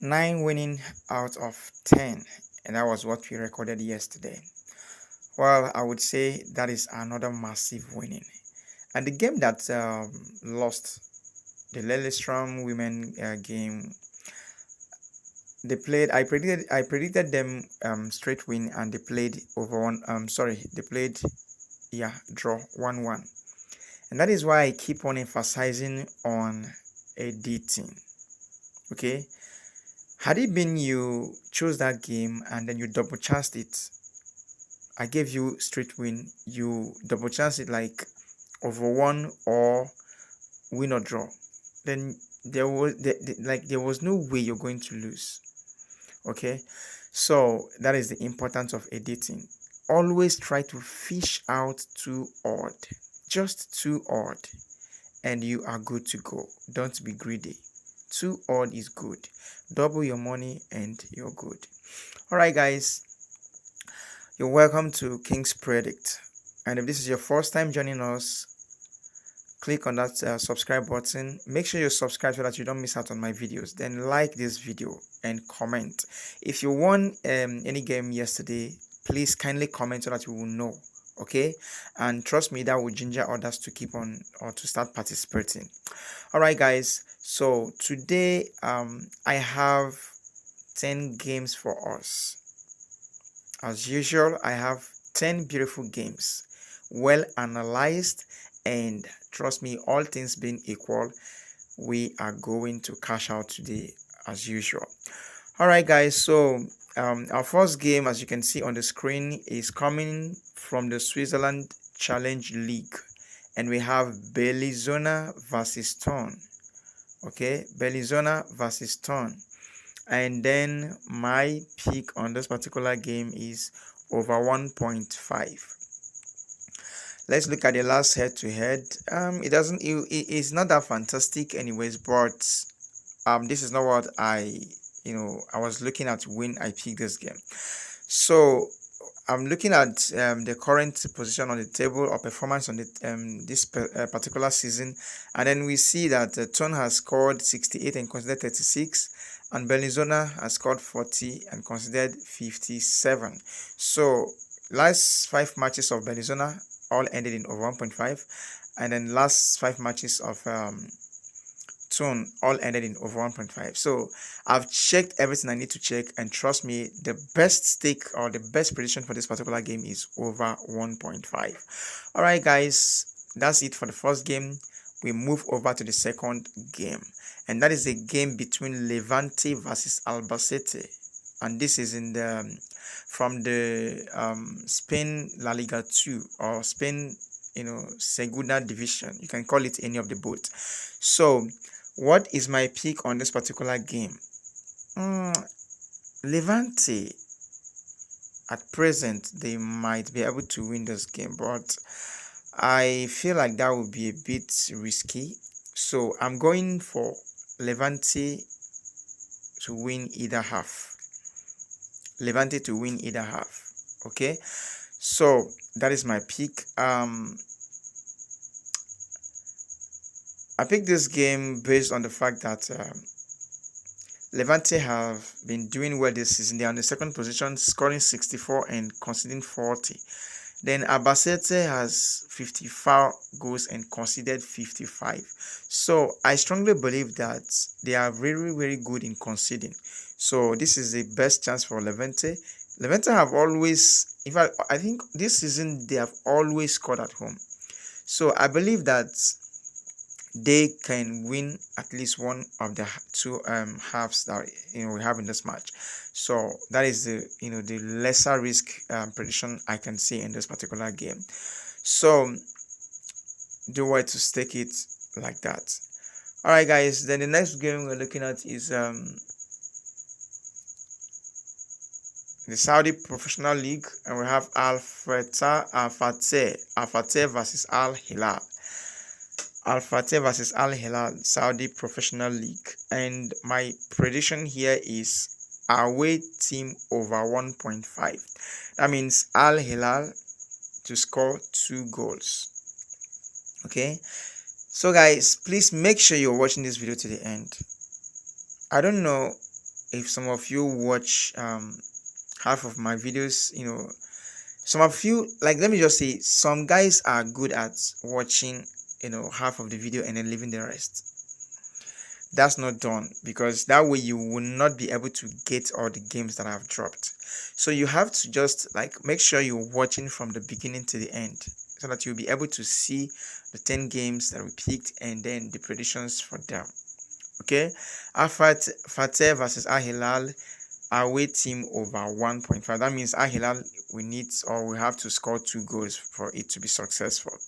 9 winning out of 10, and that was what we recorded yesterday. Well, I would say that is another massive winning. And the game that lost, the Lillestrøm women game, they played. I predicted them straight win, and they played over one. Sorry, they played draw 1-1, and that is why I keep on emphasizing on editing. Okay, had it been you chose that game and then you double chanced it, I gave you straight win, you double chanced it like over one or win or draw, then there was no way you're going to lose. Okay, so that is the importance of editing. Always try to fish out too odd, just too odd, and you are good to go. Don't be greedy. Too odd is good. Double your money and you're good. All right, guys, you're welcome to King's Predict. And if this is your first time joining us, click on that subscribe button. Make sure you subscribe so that you don't miss out on my videos. Then like this video and comment. If you won any game yesterday, please kindly comment so that we will know. Okay, and trust me, that will ginger others to keep on or to start participating. All right, guys, so today I have 10 games for us. As usual, I have 10 beautiful games, well analyzed, and trust me, all things being equal, we are going to cash out today as usual. All right, guys, so our first game, as you can see on the screen, is coming from the Switzerland Challenge League, and we have Bellinzona versus Thorn. Okay, Bellinzona versus Thorn. And then my pick on this particular game is over 1.5. Let's look at the last head-to-head. It's not that fantastic anyways, but this is not what I was looking at when I picked this game. So I'm looking at the current position on the table or performance on the this particular season, and then we see that Thorn has scored 68 and considered 36, and Bellinzona has scored 40 and considered 57. So last 5 matches of Bellinzona all ended in over 1.5, and then last 5 matches of Thorn all ended in over 1.5. So I've checked everything I need to check, and trust me, the best stake or the best prediction for this particular game is over 1.5. All right, guys, that's it for the first game. We move over to the second game, and that is a game between Levante versus Albacete, and this is in the from the Spain La Liga 2 or Spain Segunda division. You can call it any of the both. So what is my pick on this particular game? Levante, at present, they might be able to win this game, but I feel like that would be a bit risky. So I'm going for Levante to win either half. Levante to win either half. Okay, so that is my pick. I picked this game based on the fact that Levante have been doing well this season. They are on the second position, scoring 64 and conceding 40. Then Albacete has 54 goals and conceded 55. So I strongly believe that they are very, very good in conceding. So this is the best chance for Levante. Levante have always, in fact, I think this season they have always scored at home. So I believe that they can win at least one of the two halves that we have in this match. So that is the lesser risk prediction I can see in this particular game. So do I to stake it like that. All right, guys, then the next game we're looking at is the Saudi Professional League, and we have Al Fateh versus Al Hilal. Al Fateh versus Al Hilal, Saudi Professional League, and my prediction here is away team over 1.5. That means Al Hilal to score 2 goals. Okay, so guys, please make sure you're watching this video to the end. I don't know if some of you watch half of my videos, some of you, like, let me just say, some guys are good at watching half of the video and then leaving the rest. That's not done, because that way you will not be able to get all the games that I've dropped. So you have to just like make sure you're watching from the beginning to the end, so that you'll be able to see the 10 games that we picked and then the predictions for them. Okay, Fateh versus Al Hilal, away team over 1.5. That means Al Hilal, we have to score 2 goals for it to be successful.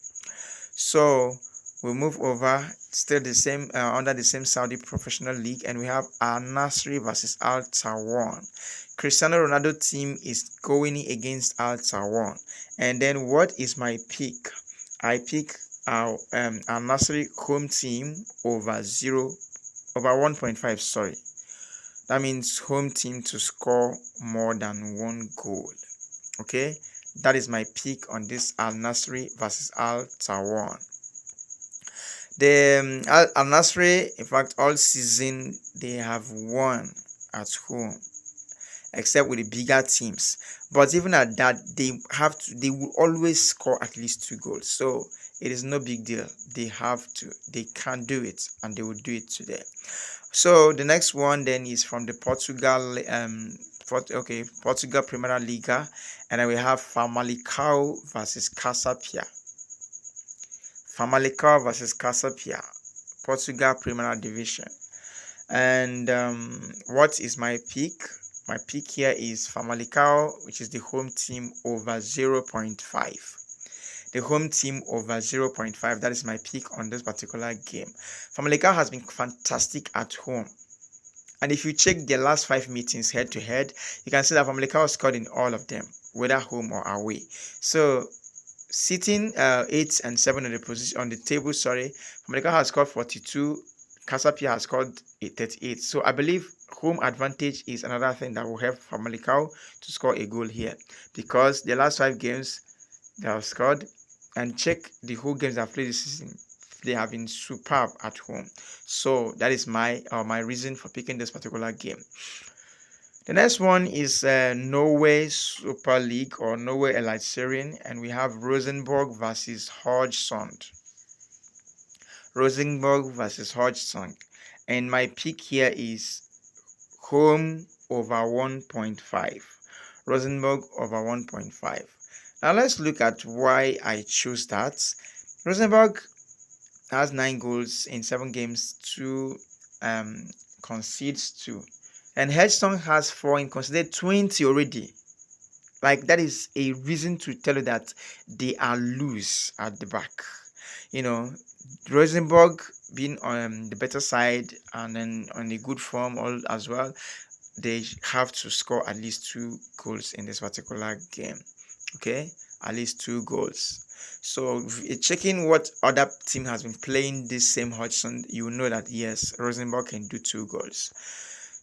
So we'll move over, still the same, under the same Saudi professional league, and we have Al Nasri versus Al Tawan. Cristiano Ronaldo team is going against Al Tawan. And then what is my pick? I pick our Al Nasri home team over 1.5. Sorry, that means home team to score more than 1 goal. Okay, that is my pick on this Al Nasri versus Al Tawan. The Al Nasri, in fact, all season they have won at home, except with the bigger teams. But even at that, they will always score at least 2 goals. So it is no big deal. They can do it, and they will do it today. So the next one then is from the Portugal Primeira Liga, and then we have Famalicão versus Casapia. Famalicão versus Casapia, Portugal Primeira Division. And what is my pick? My pick here is Famalicão, which is the home team, over 0.5. The home team over 0.5. That is my pick on this particular game. Famalicão has been fantastic at home. And if you check their last 5 meetings head to head, you can see that Famalicão scored in all of them, whether home or away. So sitting 8 and 7 on the position on the table, Famalicão has scored 42. Casapia has scored 38. So I believe home advantage is another thing that will help Famalicão to score a goal here, because the last 5 games they have scored, and check the whole games I've played this season, they have been superb at home. So that is my reason for picking this particular game. The next one is Norway Super League, or Norway Eliteserien, and we have Rosenborg versus Hodgsund. Rosenborg versus Hodgsund, and my pick here is home over 1.5. Rosenborg over 1.5. Now let's look at why I chose that. Rosenborg has 9 goals in 7 games, 2 concedes 2, and Hedgestone has 4 and conceded 20 already. Like, that is a reason to tell you that they are loose at the back. Rosenborg being on the better side and then on a good form as well, they have to score at least 2 goals in this particular game. Okay, at least 2 goals. So checking what other team has been playing this same Hodgson, you will know that yes, Rosenborg can do 2 goals.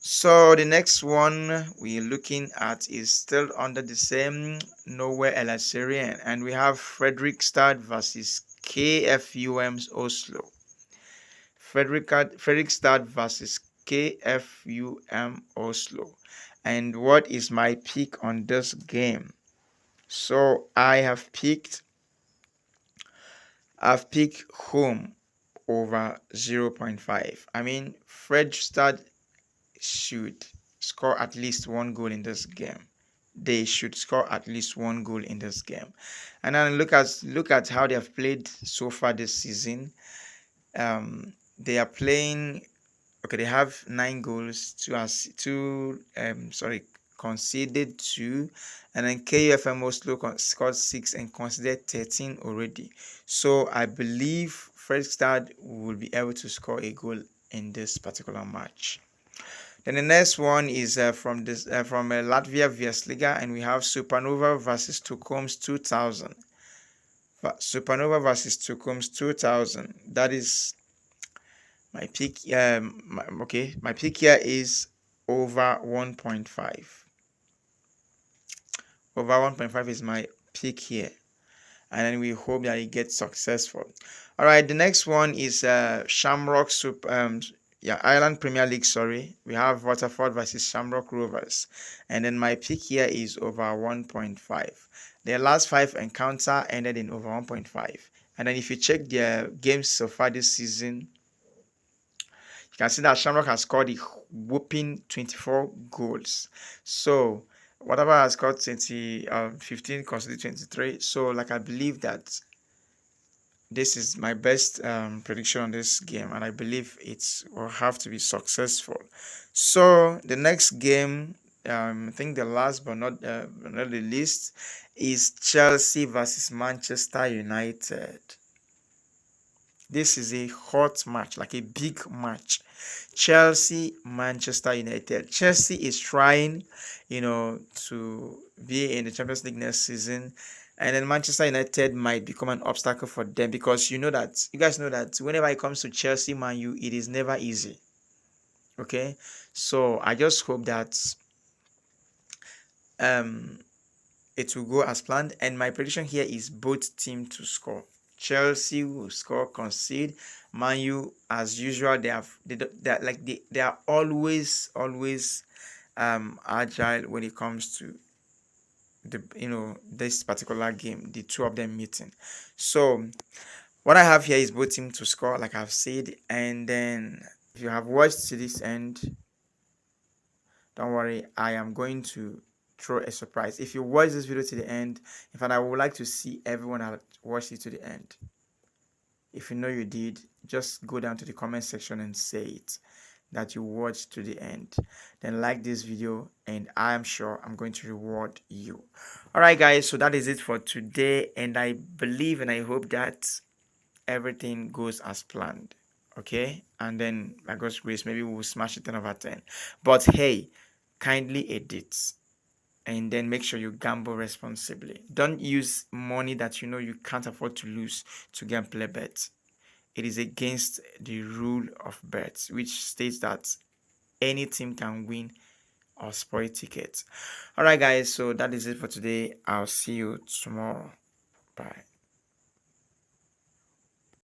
So the next one we're looking at is still under the same Norway Eliteserien, and we have Fredrikstad versus KFUM's Oslo. Fredrikstad versus KFUM Oslo. And what is my pick on this game? So I've picked home over 0.5. I mean, Fredrikstad should score at least 1 goal in this game. They should score at least 1 goal in this game. And then look at how they have played so far this season. They are playing. Okay, they have 9 goals, conceded 2, and then KFM Oslo scored 6 and conceded 13 already. So I believe Fredrikstad will be able to score a goal in this particular match. Then the next one is from Latvia Viesliga, and we have Supernova versus Tukums 2000. Supernova versus Tukums 2000. That is my pick. My pick here is over 1.5. Over 1.5 is my pick here, and then we hope that it gets successful. All right, the next one is Shamrock yeah, Ireland Premier League, sorry. We have Waterford versus Shamrock Rovers. And then my pick here is over 1.5. Their last 5 encounter ended in over 1.5. And then if you check their games so far this season, you can see that Shamrock has scored a whooping 24 goals. So whatever has scored 15 considered 23. So like I believe that this is my best prediction on this game, and I believe it will have to be successful. So the next game, I think the last but not the least, is Chelsea versus Manchester United. This is a hot match, like a big match. Chelsea, Manchester United. Chelsea is trying, to be in the Champions League next season. And then Manchester United might become an obstacle for them because you guys know that whenever it comes to Chelsea, Man U, it is never easy. Okay? So I just hope that it will go as planned. And my prediction here is both teams to score. Chelsea will score, concede. Man U, as usual, they are always agile when it comes to this particular game. The two of them meeting. So what I have here is both teams to score, like I've said. And then if you have watched to this end, don't worry, I am going to throw a surprise. If you watch this video to the end, in fact, I would like to see everyone that watched it to the end. If you know you did, just go down to the comment section and say it, that you watched to the end. Then like this video, and I am sure I'm going to reward you. All right, guys, so that is it for today, and I believe and I hope that everything goes as planned. Okay, and then by God's grace, maybe we'll smash it 10 over 10. But hey, kindly edit, and then make sure you gamble responsibly. Don't use money that you can't afford to lose to go and play bets. It is against the rule of bets, which states that any team can win or spoil tickets. All right, guys, so that is it for today. I'll see you tomorrow. Bye.